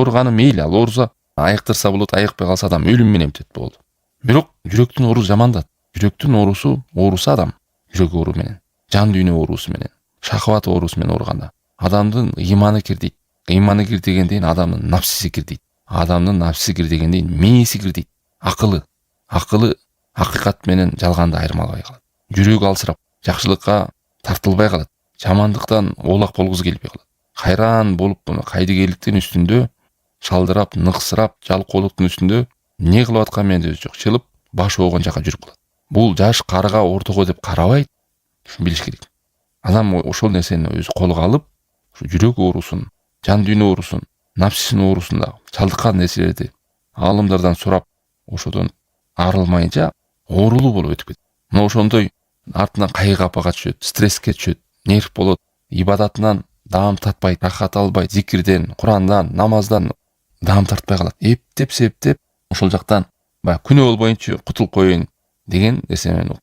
ооруганы мейли, ал ооруса айыктырса болот, айыкпай калса адам өлүм менен бүтөт болду. Бирок жүрөктүн оорусу жамандат. Жүрөктүн оорусу адам жүрөк оору менен, жан дүйнө оорусу менен, шахват оорусу менен ооруганда адамдын ыйманы кирдейт. Ыйманы кир дегенден адамдын нафсиси кирдейт. Адамдын нафсиси кир дегенден мээси кирдейт. Акылы акыйкат менен жалганды айырмалабай калат. Жүрөгү алсырап, жакшылыкка тартылбай калат. Жамандыктан оолак болгусу келбей калат. Кайран болуп, кайдыгерликтин үстүндө шалдырап, ныксырап, жалкоолуктун үстүндө эмне кылып атканын өзү жок, чылып баш оогон жака жүрүп калат. Бул жаш карыга ортого деп карабайт. Шуну билиш керек. Адам ошол нерсени өзү колго алып, ушу жүрөк оорусун, жан дүйнө оорусун, нафсисинин оорусунда чалдыккан нерселерди аалымдардан сурап, ошодон арылмайынча оорулуу болуп өтүп кетет. Мына ошондой артынан кайгы апага түшөт, стресске түшөт, нерв болот, ибадатынан даам татпайт, рахат албайт, зикирден, Курандан, намаздан даам тартпай калат. Эптеп, септеп ошол жактан баягы күнөө болбоюнчу кутулуп коеюн деген нерсе менен